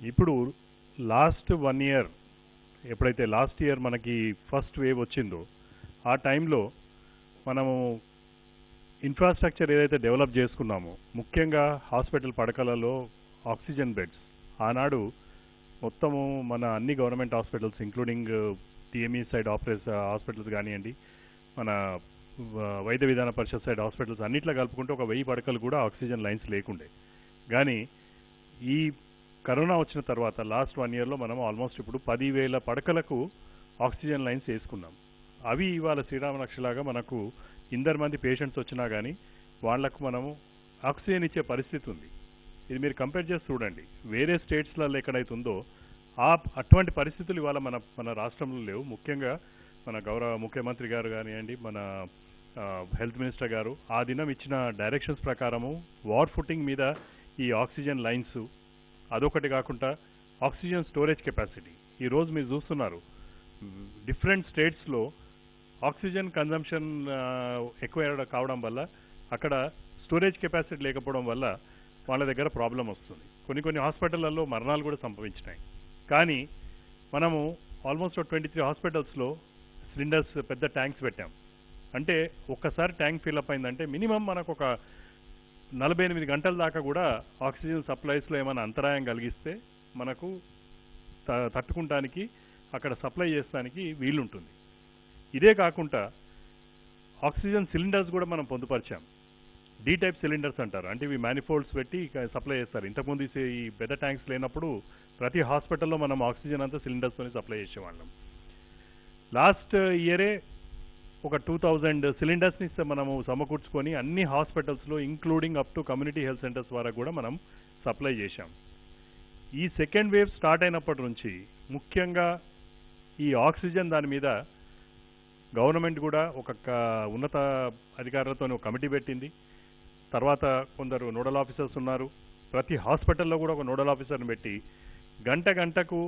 ఇప్పుడు last 1 year ఎప్పుడైతే last year మనకి ఫస్ట్ వేవ్ వచ్చిందో ఆ టైంలో మనము ఇన్ఫ్రాస్ట్రక్చర్ ఏదైతే డెవలప్ చేసుకున్నామో ముఖ్యంగా హాస్పిటల్ పడకలలో ఆక్సిజన్ బెడ్స్ ఆనాడు మొత్తము మన అన్ని government hospitals including TME side hospitals కానివ్వండి మన వైద్య విధాన పరిషత్ సైడ్ హాస్పిటల్స్ అన్నిట్లో కలుపుకుంటే ఒక 1000 పడకలు కూడా ఆక్సిజన్ లైన్స్ లేకుండే. కానీ ఈ కరోనా వచ్చిన తర్వాత లాస్ట్ 1 ఇయర్లో మనం ఆల్మోస్ట్ ఇప్పుడు 10,000 పడకలకు ఆక్సిజన్ లైన్స్ వేసుకున్నాం. అవి ఇవాళ శ్రీరామరక్షలాగా మనకు 100 మంది పేషెంట్స్ వచ్చినా కానీ వాళ్లకు మనము ఆక్సిజన్ ఇచ్చే పరిస్థితి ఉంది. ఇది మీరు కంపేర్ చేసి చూడండి, వేరే స్టేట్స్లలో ఎక్కడైతుందో అటువంటి పరిస్థితులు ఇవాళ మన రాష్ట్రంలో లేవు. ముఖ్యంగా మన గౌరవ ముఖ్యమంత్రి గారు కానివ్వండి, మన హెల్త్ మినిస్టర్ గారు ఆ దినం ఇచ్చిన డైరెక్షన్స్ ప్రకారము వార్ ఫుటింగ్ మీద ఈ ఆక్సిజన్ లైన్స్, అదొకటి కాకుండా ఆక్సిజన్ స్టోరేజ్ కెపాసిటీ ఈరోజు మీరు చూస్తున్నారు డిఫరెంట్ స్టేట్స్లో ఆక్సిజన్ కన్జంప్షన్ ఎక్కువ కావడం వల్ల అక్కడ స్టోరేజ్ కెపాసిటీ లేకపోవడం వల్ల వాళ్ళ దగ్గర ప్రాబ్లం వస్తుంది. కొన్ని హాస్పిటళ్లలో మరణాలు కూడా సంభవించినాయి. కానీ మనము ఆల్మోస్ట్ 23 హాస్పిటల్స్లో సిలిండర్స్ పెద్ద ట్యాంక్స్ పెట్టాం. అంటే ఒక్కసారి ట్యాంక్ ఫిల్అప్ అయిందంటే మినిమం మనకు ఒక 48 గంటల దాకా కూడా ఆక్సిజన్ సప్లైస్లో ఏమైనా అంతరాయం కలిగిస్తే మనకు తట్టుకుంటానికి అక్కడ సప్లై చేస్తానికి వీలుంటుంది. ఇదే కాకుండా ఆక్సిజన్ సిలిండర్స్ కూడా మనం పొందుపరిచాం. డి టైప్ సిలిండర్స్ అంటారు, అంటే ఇవి మ్యానిఫోల్డ్స్ పెట్టి సప్లై చేస్తారు. ఇంతకుముందు ఈ పెద్ద ట్యాంక్స్ లేనప్పుడు ప్రతి హాస్పిటల్లో మనం ఆక్సిజన్ అంతా సిలిండర్స్తోనే సప్లై చేసేవాళ్ళం. లాస్ట్ ఇయరే ఒక 2000 సిలిండర్స్ని మనము సమకూర్చుకొని అన్ని హాస్పిటల్స్లో including up to community health centres వరకు కూడా మనం సప్లై చేశాం. ఈ సెకండ్ వేవ్ స్టార్ట్ అయినప్పటి నుంచి ముఖ్యంగా ఈ ఆక్సిజన్ దాని మీద గవర్నమెంట్ కూడా ఒక ఉన్నత అధికారులతో ఒక కమిటీ పెట్టింది. తర్వాత కొందరు నోడల్ ఆఫీసర్స్ ఉన్నారు. ప్రతి హాస్పిటల్లో కూడా ఒక నోడల్ ఆఫీసర్ని పెట్టి గంటకు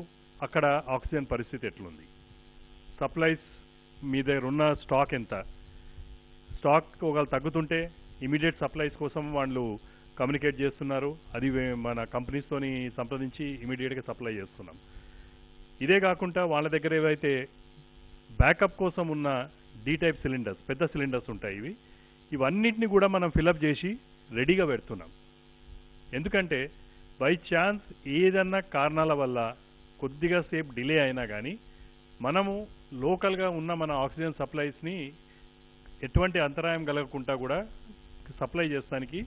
అక్కడ ఆక్సిజన్ పరిస్థితి ఎట్లుంది, సప్లైస్ మీ దగ్గర ఉన్న స్టాక్ ఎంత, స్టాక్ ఒకవేళ తగ్గుతుంటే ఇమీడియట్ సప్లైస్ కోసం వాళ్ళు కమ్యూనికేట్ చేస్తున్నారు. అది మన కంపెనీస్తోని సంప్రదించి ఇమీడియట్గా సప్లై చేస్తున్నాం. ఇదే కాకుండా వాళ్ళ దగ్గర ఏవైతే బ్యాకప్ కోసం ఉన్న డి టైప్ సిలిండర్స్, పెద్ద సిలిండర్స్ ఉంటాయి, ఇవన్నిటిని కూడా మనం ఫిలప్ చేసి రెడీగా పెడుతున్నాం. ఎందుకంటే బై ఛాన్స్ ఏదన్నా కారణాల వల్ల కొద్దిగా సేపు డిలే అయినా కానీ మనము లోకల్గా ఉన్న మన ఆక్సిజన్ సప్లైస్ని ఎటువంటి అంతరాయం కలగకుండా కూడా సప్లై చేస్తానికి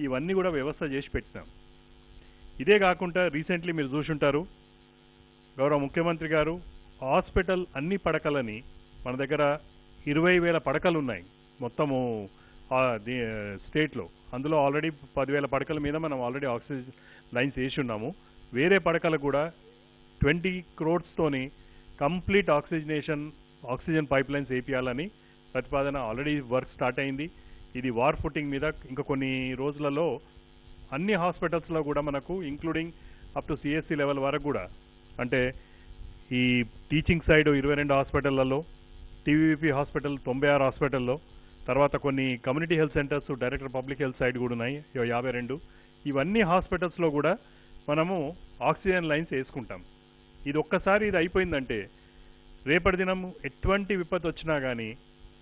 ఇవన్నీ కూడా వ్యవస్థ చేసి పెట్టినాం. ఇదే కాకుండా రీసెంట్లీ మీరు చూసుంటారు, గౌరవ ముఖ్యమంత్రి గారు హాస్పిటల్ అన్ని పడకలని మన దగ్గర 20,000 పడకలు ఉన్నాయి మొత్తము స్టేట్లో. అందులో ఆల్రెడీ 10,000 పడకల మీద మనం ఆల్రెడీ ఆక్సిజన్ లైన్స్ వేసి ఉన్నాము. వేరే పడకలు కూడా 20 crores complete oxygen pipelines వేపియాలని ప్రతిపాదన ఆల్రెడీ వర్క్ స్టార్ట్ అయింది. ఇది వార్ ఫుటింగ్ మీద ఇంకా కొన్ని రోజులలో అన్ని హాస్పిటల్స్లో కూడా మనకు including up to CSC level వరకు కూడా, అంటే ఈ టీచింగ్ సైడ్ 22 హాస్పిటళ్లలో, టీవీపీ హాస్పిటల్ 96 హాస్పిటల్లో, తర్వాత కొన్ని community health centres director public health side కూడా ఉన్నాయి 52. ఇవన్నీ హాస్పిటల్స్లో కూడా మనము ఆక్సిజన్ లైన్స్ వేసుకుంటాం. ఇది ఒక్కసారి ఇది అయిపోయిందంటే రేపటి దినం ఎటువంటి విపత్తు వచ్చినా కానీ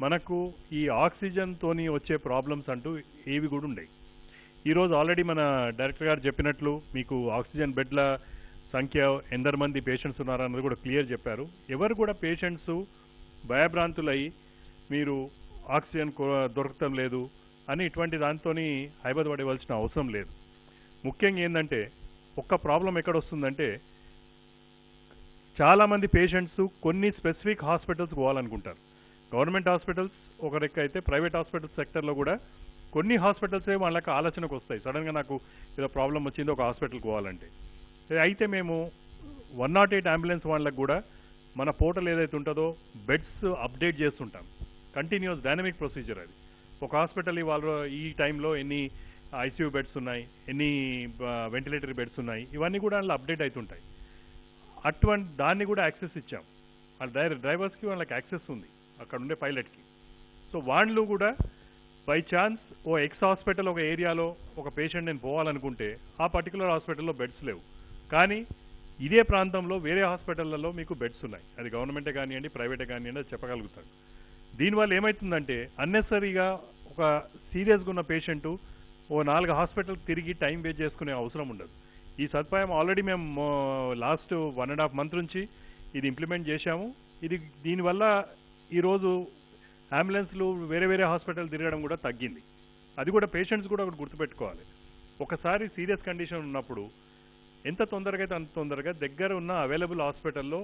మనకు ఈ ఆక్సిజన్తోని వచ్చే ప్రాబ్లమ్స్ అంటూ ఏవి కూడా ఉండవు. ఈరోజు ఆల్రెడీ మన డైరెక్టర్ గారు చెప్పినట్లు మీకు ఆక్సిజన్ బెడ్ల సంఖ్య ఎందరు మంది పేషెంట్స్ ఉన్నారన్నది కూడా క్లియర్ చెప్పారు. ఎవరు కూడా పేషెంట్స్ భయభ్రాంతులై మీరు ఆక్సిజన్ దొరకటం లేదు అని ఇటువంటి దాంతోని హైబదపడవలసిన అవసరం లేదు. ముఖ్యంగా ఏంటంటే ఒక్క ప్రాబ్లం ఎక్కడొస్తుందంటే చాలామంది పేషెంట్స్ కొన్ని స్పెసిఫిక్ హాస్పిటల్స్ పోవాలనుకుంటారు. గవర్నమెంట్ హాస్పిటల్స్ ఒక లెక్క అయితే ప్రైవేట్ హాస్పిటల్ సెక్టర్లో కూడా కొన్ని హాస్పిటల్సే వాళ్ళకి ఆలోచనకు వస్తాయి, సడన్గా నాకు ఏదో ప్రాబ్లం వచ్చింది ఒక హాస్పిటల్కి పోవాలంటే. అయితే మేము 108 అంబులెన్స్ వాళ్ళకు కూడా మన పోర్టల్ ఏదైతే ఉంటుందో బెడ్స్ అప్డేట్ చేస్తుంటాం. కంటిన్యూస్ డైనమిక్ ప్రొసీజర్ అది. ఒక హాస్పిటల్ వాళ్ళు ఈ టైంలో ఎన్ని ఐసీయూ బెడ్స్ ఉన్నాయి, ఎన్ని వెంటిలేటరీ బెడ్స్ ఉన్నాయి, ఇవన్నీ కూడా అందులో అప్డేట్ అవుతుంటాయి. అటువంటి దాన్ని కూడా యాక్సెస్ ఇచ్చాం. వాళ్ళ డ్రైవర్స్కి వాళ్ళకి యాక్సెస్ ఉంది అక్కడ ఉండే పైలట్కి. సో వాళ్ళు కూడా బై ఛాన్స్ ఓ ఎక్స్ హాస్పిటల్ ఒక ఏరియాలో ఒక పేషెంట్ నేను పోవాలనుకుంటే ఆ పర్టికులర్ హాస్పిటల్లో బెడ్స్ లేవు, కానీ ఇదే ప్రాంతంలో వేరే హాస్పిటళ్లలో మీకు బెడ్స్ ఉన్నాయి, అది గవర్నమెంటే కానివ్వండి ప్రైవేటే కానివ్వండి, అది చెప్పగలుగుతాడు. దీనివల్ల ఏమవుతుందంటే అన్నెసరీగా ఒక సీరియస్గా ఉన్న పేషెంటు ఓ 4 హాస్పిటల్కి తిరిగి టైం వేస్ట్ చేసుకునే అవసరం ఉండదు. ఈ సదుపాయం ఆల్రెడీ మేము లాస్ట్ 1.5 month నుంచి ఇది ఇంప్లిమెంట్ చేశాము. దీనివల్ల ఈరోజు అంబులెన్స్లు వేరే వేరే హాస్పిటల్ తిరగడం కూడా తగ్గింది. అది కూడా పేషెంట్స్ కూడా ఒకటి గుర్తుపెట్టుకోవాలి, ఒకసారి సీరియస్ కండిషన్ ఉన్నప్పుడు ఎంత తొందరగా అయితే అంత తొందరగా దగ్గర ఉన్న అవైలబుల్ హాస్పిటల్లో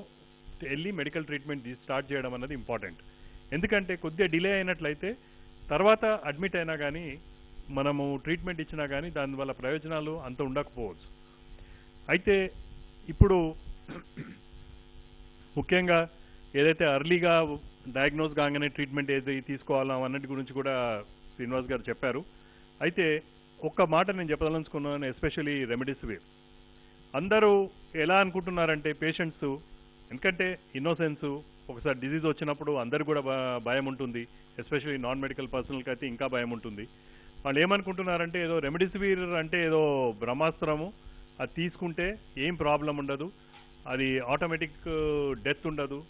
వెళ్ళి మెడికల్ ట్రీట్మెంట్ స్టార్ట్ చేయడం అన్నది ఇంపార్టెంట్. ఎందుకంటే కొద్దిగా డిలే అయినట్లయితే తర్వాత అడ్మిట్ అయినా కానీ మనము ట్రీట్మెంట్ ఇచ్చినా కానీ దానివల్ల ప్రయోజనాలు అంత ఉండకపోవచ్చు. అయితే ఇప్పుడు ముఖ్యంగా ఏదైతే అర్లీగా డయాగ్నోస్ కాగానే ట్రీట్మెంట్ ఏది తీసుకోవాలో అన్నిటి గురించి కూడా శ్రీనివాస్ గారు చెప్పారు. అయితే ఒక్క మాట నేను చెప్పదలుచుకున్నాను, ఎస్పెషల్లీ రెమిడిసివిర్. అందరూ ఎలా అనుకుంటున్నారంటే పేషెంట్స్, ఎందుకంటే ఇన్నోసెన్స్, ఒకసారి డిజీజ్ వచ్చినప్పుడు అందరు కూడా భయం ఉంటుంది, ఎస్పెషల్లీ నాన్ మెడికల్ పర్సనల్కి అయితే ఇంకా భయం ఉంటుంది. వాళ్ళు ఏమనుకుంటున్నారంటే ఏదో రెమిడిసివిర్ అంటే ఏదో బ్రహ్మాస్త్రము, అది తీసుకుంటే ఏం ప్రాబ్లం ఉండదు, అది ఆటోమేటిక్ డెత్ ఉండదు.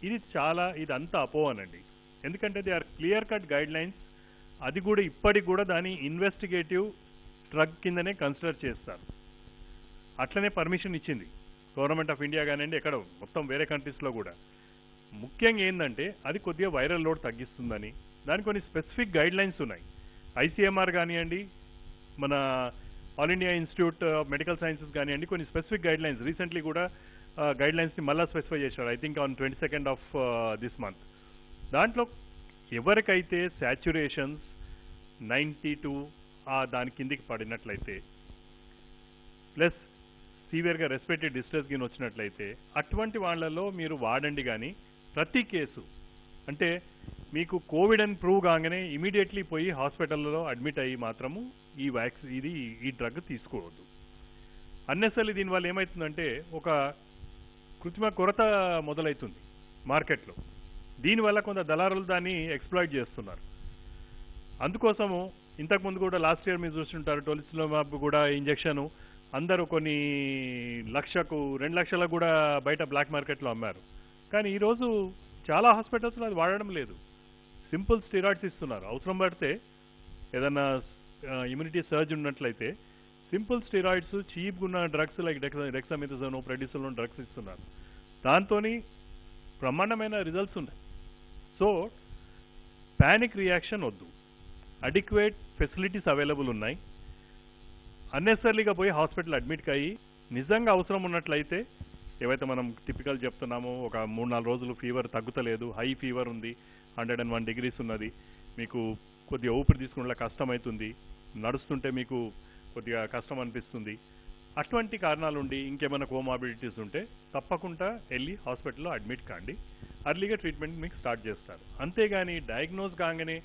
ఇది అంతా అపోహనండి. ఎందుకంటే they are clear cut guidelines. అది కూడా ఇప్పటికి కూడా దాన్ని ఇన్వెస్టిగేటివ్ డ్రగ్ కిందనే కన్సిడర్ చేస్తారు. అట్లనే పర్మిషన్ ఇచ్చింది గవర్నమెంట్ ఆఫ్ ఇండియా కానివ్వండి, ఎక్కడ మొత్తం వేరే కంట్రీస్లో కూడా. ముఖ్యంగా ఏంటంటే అది కొద్దిగా వైరల్ లోడ్ తగ్గిస్తుందని దానికి కొన్ని స్పెసిఫిక్ గైడ్ లైన్స్ ఉన్నాయి. ఐసీఎంఆర్ కానివ్వండి, మన all India institute of medical sciences కానివ్వండి, కొన్ని స్పెసిఫిక్ గైడ్ లైన్స్ రీసెంట్లీ కూడా గైడ్ లైన్స్ని మళ్ళీ స్పెసిఫై చేశారు, I think on 22nd of this month. దాంట్లో ఎవరికైతే శాచ్యురేషన్స్ 92 దాని కిందికి పడినట్లయితే ప్లస్ సివియర్గా రెస్పిరేటరీ డిస్ట్రెస్ గిన్ వచ్చినట్లయితే అటువంటి వాళ్ళలో మీరు వాడండి. కానీ ప్రతి కేసు అంటే మీకు కోవిడ్ అని ప్రూవ్ కాగానే ఇమీడియట్లీ పోయి హాస్పిటల్లో అడ్మిట్ అయ్యి మాత్రము ఈ డ్రగ్ తీసుకోవద్దు. అన్నెసరీ దీనివల్ల ఏమవుతుందంటే ఒక కృత్రిమ కొరత మొదలవుతుంది మార్కెట్లో. దీనివల్ల కొంత దళారులు దాన్ని ఎక్స్ప్లాయిట్ చేస్తున్నారు. అందుకోసము ఇంతకుముందు కూడా లాస్ట్ ఇయర్ మీరు చూస్తుంటారు, టోలిసిలోమాబ్ కూడా ఇంజెక్షన్ అందరూ కొన్ని 1,00,000 2 లక్షలకు కూడా బయట బ్లాక్ మార్కెట్లో అమ్మారు. కానీ ఈరోజు చాలా హాస్పిటల్స్లో అది వాడడం లేదు, సింపుల్ స్టెరాయిడ్స్ ఇస్తున్నారు. అవసరం పడితే ఏదన్నా ఇమ్యూనిటీ సర్జ్ ఉన్నట్లయితే సింపుల్ స్టెరాయిడ్స్, చీప్గా ఉన్న డ్రగ్స్ లైక్ డెక్సామెథాసోన్, ప్రెడిసోలోన్ డ్రగ్స్ ఇస్తున్నారు. దాంతో బ్రహ్మాండమైన రిజల్ట్స్ ఉన్నాయి. సో ప్యానిక్ రియాక్షన్ వద్దు, అడిక్వేట్ ఫెసిలిటీస్ అవైలబుల్ ఉన్నాయి. అన్నెసరీగా పోయి హాస్పిటల్ అడ్మిట్కి అయ్యి నిజంగా అవసరం ఉన్నట్లయితే ఏవైతే మనం టిపికల్ చెప్తున్నామో, ఒక 3-4 రోజులు ఫీవర్ తగ్గుతలేదు, హై ఫీవర్ ఉంది, 101 degrees ఉన్నది, మీకు కొద్దిగా ఊపిరి తీసుకునేలా కష్టమవుతుంది, నడుస్తుంటే మీకు కొద్దిగా కష్టం అనిపిస్తుంది, అటువంటి కారణాలుండి ఇంకేమైనా కోమార్బిడిటీస్ ఉంటే తప్పకుండా వెళ్ళి హాస్పిటల్లో అడ్మిట్ కాండి. అర్లీగా ట్రీట్మెంట్ మీకు స్టార్ట్ చేస్తారు. అంతేగాని డయాగ్నోజ్ కాగానే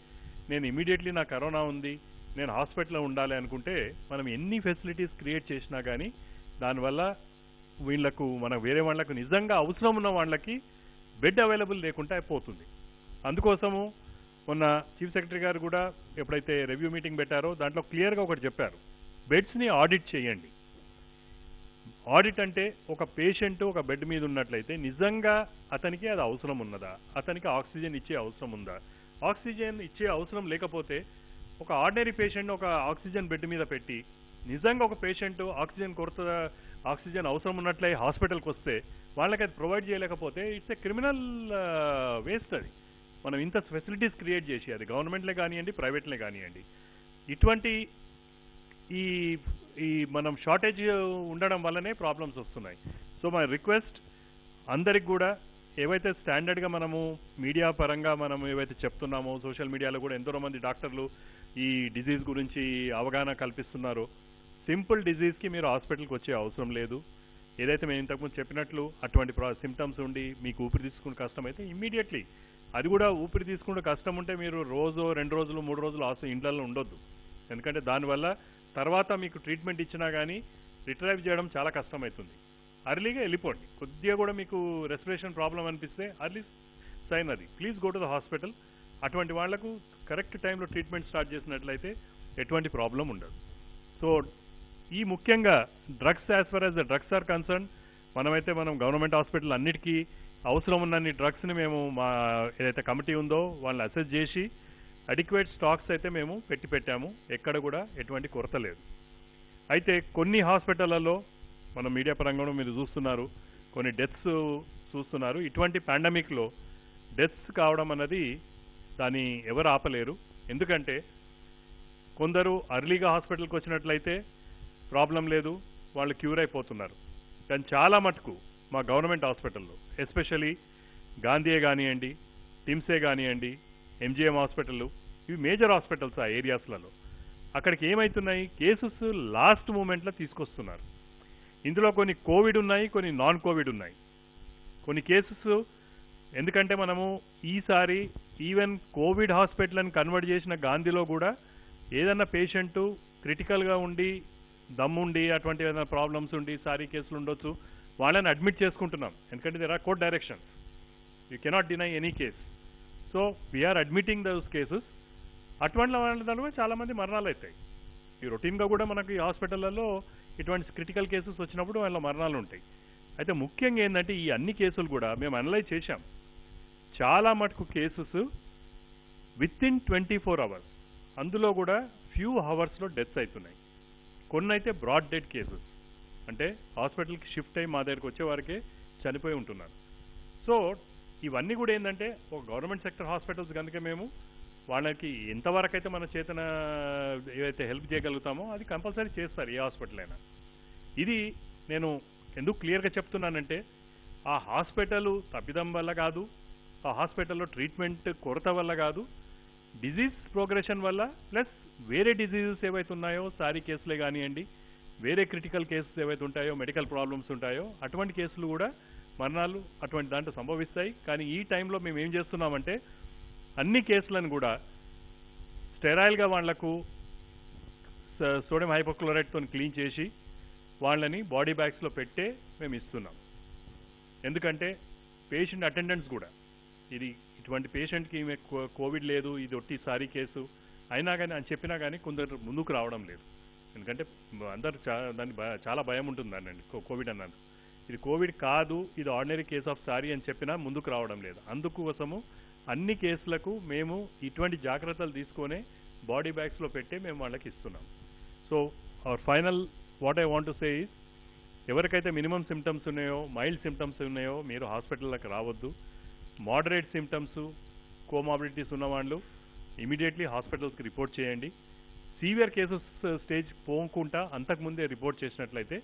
నేను ఇమీడియట్లీ నాకు కరోనా ఉంది, నేను హాస్పిటల్లో ఉండాలి అనుకుంటే మనం ఎన్ని ఫెసిలిటీస్ క్రియేట్ చేసినా కానీ దానివల్ల మన వేరే వాళ్ళకు నిజంగా అవసరం ఉన్న వాళ్ళకి బెడ్ అవైలబుల్ లేకుండా అయిపోతుంది. అందుకోసము మొన్న చీఫ్ సెక్రటరీ గారు కూడా ఎప్పుడైతే రివ్యూ మీటింగ్ పెట్టారో దాంట్లో క్లియర్గా ఒకటి చెప్పారు, బెడ్స్ని ఆడిట్ చేయండి. ఆడిట్ అంటే ఒక పేషెంట్ ఒక బెడ్ మీద ఉన్నట్లయితే నిజంగా అతనికి అది అవసరం ఉన్నదా, అతనికి ఆక్సిజన్ ఇచ్చే అవసరం ఉందా, ఆక్సిజన్ ఇచ్చే అవసరం లేకపోతే ఒక ఆర్డినరీ పేషెంట్ ఒక ఆక్సిజన్ బెడ్ మీద పెట్టి నిజంగా ఒక పేషెంట్ ఆక్సిజన్ అవసరం ఉన్నట్లే హాస్పిటల్కి వస్తే వాళ్ళకి అది ప్రొవైడ్ చేయలేకపోతే ఇట్స్ ఏ క్రిమినల్ వేస్ట్. అది మనం ఇంత ఫెసిలిటీస్ క్రియేట్ చేసి, అది గవర్నమెంట్లే కానివ్వండి ప్రైవేట్లే కానివ్వండి, ఇటువంటి ఈ మనం షార్టేజ్ ఉండడం వల్లనే ప్రాబ్లమ్స్ వస్తున్నాయి. సో మై రిక్వెస్ట్ అందరికి కూడా ఏవైతే స్టాండర్డ్గా మనము మీడియా పరంగా మనం ఏవైతే చెప్తున్నామో, సోషల్ మీడియాలో కూడా ఎంతో మంది డాక్టర్లు ఈ డిజీజ్ గురించి అవగాహన కల్పిస్తున్నారో, సింపుల్ డిజీజ్కి మీరు హాస్పిటల్కి వచ్చే అవసరం లేదు. ఏదైతే మేము ఇంతకుముందు చెప్పినట్లు అటువంటి సిమ్టమ్స్ ఉండి మీకు ఊపిరి తీసుకునే కష్టం అయితే ఇమ్మీడియట్లీ, అది కూడా ఊపిరి తీసుకుంటే కష్టం ఉంటే మీరు రోజు 2 రోజులు 3 రోజులు ఇండ్లలో ఉండొద్దు. ఎందుకంటే దానివల్ల తర్వాత మీకు ట్రీట్మెంట్ ఇచ్చినా కానీ రిట్రైవ్ చేయడం చాలా కష్టమవుతుంది. అర్లీగా వెళ్ళిపోండి. కొద్దిగా కూడా మీకు రెస్పిరేషన్ ప్రాబ్లం అనిపిస్తే అర్లీ సైన్ అది, please go to the hospital. అటువంటి వాళ్లకు కరెక్ట్ టైంలో ట్రీట్మెంట్ స్టార్ట్ చేసినట్లయితే ఎటువంటి ప్రాబ్లం ఉండదు. సో ఈ ముఖ్యంగా drugs, as far as the drugs are concern, మనం గవర్నమెంట్ హాస్పిటల్ అన్నిటికీ అవసరం ఉన్నన్ని డ్రగ్స్ని మేము మా ఏదైతే కమిటీ ఉందో వాళ్ళని అసెస్ చేసి అడిక్వేట్ స్టాక్స్ అయితే మేము పెట్టాము. ఎక్కడ కూడా ఎటువంటి కొరత లేదు. అయితే కొన్ని హాస్పిటళ్లలో మనం మీడియా పరంగా మీరు చూస్తున్నారు, కొన్ని డెత్స్ చూస్తున్నారు. ఇటువంటి పాండమిక్లో డెత్స్ కావడం అన్నది దాన్ని ఎవరు ఆపలేరు. ఎందుకంటే కొందరు అర్లీగా హాస్పిటల్కి వచ్చినట్లయితే ప్రాబ్లం లేదు, వాళ్ళు క్యూర్ అయిపోతున్నారు. కానీ చాలా మటుకు మా గవర్నమెంట్ హాస్పిటల్లో ఎస్పెషలీ గాంధీయే కానివ్వండి, టిమ్సే కానివ్వండి, ఎంజిఎం హాస్పిటల్, ఇవి మేజర్ హాస్పిటల్స్ ఆ ఏరియాస్లలో. అక్కడికి ఏమవుతున్నాయి, కేసెస్ లాస్ట్ మూమెంట్లో తీసుకొస్తున్నారు. ఇందులో కొన్ని కోవిడ్ ఉన్నాయి, కొన్ని నాన్ కోవిడ్ ఉన్నాయి. కొన్ని కేసెస్ ఎందుకంటే మనము ఈసారి ఈవెన్ కోవిడ్ హాస్పిటల్ అని కన్వర్ట్ చేసిన గాంధీలో కూడా ఏదన్నా పేషెంటు క్రిటికల్గా ఉండి దమ్ముండి అటువంటి ఏదైనా ప్రాబ్లమ్స్ ఉండి సారీ కేసులు ఉండొచ్చు, వాళ్ళని అడ్మిట్ చేసుకుంటున్నాం. ఎందుకంటే there are court directions, you cannot deny any case. So we are admitting those cases. అటువంటి వాళ్ళ దానిలో చాలామంది మరణాలు అవుతాయి. ఈ రొటీన్గా కూడా మనకి ఈ హాస్పిటళ్లలో ఇటువంటి క్రిటికల్ కేసెస్ వచ్చినప్పుడు వాళ్ళ మరణాలు ఉంటాయి. అయితే ముఖ్యంగా ఏంటంటే ఈ అన్ని కేసులు కూడా మేము అనలైజ్ చేశాం. చాలా మటుకు కేసెస్ విత్ ఇన్ 24 hours, అందులో కూడా ఫ్యూ అవర్స్లో డెత్స్ అవుతున్నాయి. కొన్ని అయితే బ్రాడ్ డెడ్ కేసెస్, అంటే హాస్పిటల్కి షిఫ్ట్ అయ్యి మా దగ్గరికి వచ్చే వారికే చనిపోయి ఉంటున్నారు. సో ఇవన్నీ కూడా ఏంటంటే ఒక గవర్నమెంట్ సెక్టర్ హాస్పిటల్స్ కనుక మేము వాళ్ళకి ఎంతవరకు అయితే మన చేతన ఏవైతే హెల్ప్ చేయగలుగుతామో అది కంపల్సరీ చేస్తారు ఏ హాస్పిటల్ అయినా. ఇది నేను ఎందుకు క్లియర్గా చెప్తున్నానంటే ఆ హాస్పిటల్ తప్పిదం వల్ల కాదు, ఆ హాస్పిటల్లో ట్రీట్మెంట్ కొరత వల్ల కాదు, డిజీజ్ ప్రోగ్రెషన్ వల్ల, ప్లస్ వేరే డిజీజెస్ ఏవైతే ఉన్నాయో సారీ కేసులే కానివ్వండి, వేరే క్రిటికల్ కేసెస్ ఏవైతే ఉంటాయో, మెడికల్ ప్రాబ్లమ్స్ ఉంటాయో అటువంటి కేసులు కూడా మరణాలు అటువంటి దాంట్లో సంభవిస్తాయి. కానీ ఈ టైంలో మేము ఏం చేస్తున్నామంటే అన్ని కేసులను కూడా స్టెరాయిల్గా వాళ్లకు సోడియం హైపోక్లోరైడ్తో క్లీన్ చేసి వాళ్ళని బాడీ బ్యాగ్స్లో పెట్టే మేము ఇస్తున్నాం. ఎందుకంటే పేషెంట్ అటెండెంట్స్ కూడా ఇటువంటి పేషెంట్కి ఈమె కోవిడ్ లేదు, ఇది ఒట్టి సారీ కేసు అయినా కానీ అని చెప్పినా కానీ కొందరు ముందుకు రావడం లేదు. ఎందుకంటే అందరు దాన్ని చాలా భయం ఉంటుంది దాన్ని కోవిడ్ అన్నారు. ఇది కోవిడ్ కాదు, ఇది ఆర్డినరీ కేస్ ఆఫ్ సారీ అని చెప్పినా ముందుకు రావడం లేదు. అందుకోసము అన్ని కేసులకు మేము ఇటువంటి జాగ్రత్తలు తీసుకొనే బాడీ బ్యాగ్స్లో పెట్టే మేము వాళ్ళకి ఇస్తున్నాం. So our final what I want to say is, ఎవరికైతే మినిమం సిమ్టమ్స్ ఉన్నాయో, మైల్డ్ సిమ్టమ్స్ ఉన్నాయో మీరు హాస్పిటల్లోకి రావద్దు. మోడరేట్ సిమ్టమ్స్, కోమార్బిడిటీస్ ఉన్నవాళ్ళు ఇమీడియట్లీ హాస్పిటల్స్కి రిపోర్ట్ చేయండి. సీవియర్ కేసెస్ స్టేజ్ పోకుండా అంతకుముందే రిపోర్ట్ చేసినట్లయితే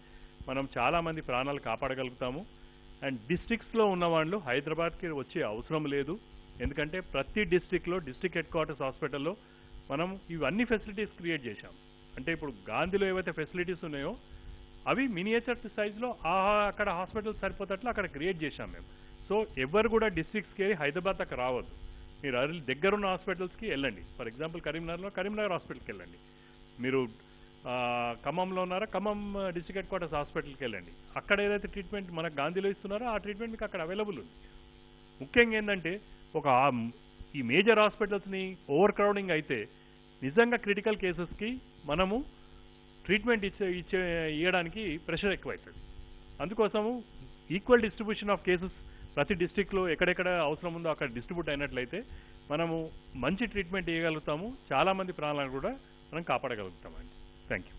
మనం చాలామంది ప్రాణాలు కాపాడగలుగుతాము. అండ్ డిస్ట్రిక్ట్స్లో ఉన్నవాళ్ళు హైదరాబాద్కి వచ్చే అవసరం లేదు. ఎందుకంటే ప్రతి డిస్ట్రిక్ట్లో డిస్ట్రిక్ట్ హెడ్ క్వార్టర్స్ హాస్పిటల్లో మనం ఇవన్నీ ఫెసిలిటీస్ క్రియేట్ చేశాం. అంటే ఇప్పుడు గాంధీలో ఏవైతే ఫెసిలిటీస్ ఉన్నాయో అవి మినియేచర్ సైజ్లో అక్కడ హాస్పిటల్ సరిపోతట్లు అక్కడ క్రియేట్ చేశాం మేము. సో ఎవరు కూడా డిస్ట్రిక్ట్స్కి హైదరాబాద్ దాకా రావద్దు. మీరు దగ్గరున్న హాస్పిటల్స్కి వెళ్ళండి. ఫర్ ఎగ్జాంపుల్ కరీంనగర్లో కరీంనగర్ హాస్పిటల్కి వెళ్ళండి. మీరు ఖమ్మంలో ఉన్నారా, ఖమ్మం డిస్ట్రిక్ట్ హెడ్ క్వార్టర్స్ హాస్పిటల్కి వెళ్ళండి. అక్కడ ఏదైతే ట్రీట్మెంట్ మనకు గాంధీలో ఇస్తున్నారో ఆ ట్రీట్మెంట్ మీకు అక్కడ అవైలబుల్ ఉంది. ముఖ్యంగా ఏంటంటే ఈ మేజర్ హాస్పిటల్స్ని ఓవర్ క్రౌడింగ్ అయితే నిజంగా క్రిటికల్ కేసెస్కి మనము ట్రీట్మెంట్ ఇవ్వడానికి ప్రెషర్ ఎక్కువవుతుంది. అందుకోసము ఈక్వల్ డిస్ట్రిబ్యూషన్ ఆఫ్ కేసెస్ ప్రతి డిస్ట్రిక్ట్లో ఎక్కడెక్కడ అవసరం ఉందో అక్కడ డిస్ట్రిబ్యూట్ అయినట్లయితే మనము మంచి ట్రీట్మెంట్ ఇవ్వగలుగుతాము. చాలామంది ప్రాణాలను కూడా మనం కాపాడగలుగుతామండి. Thank you.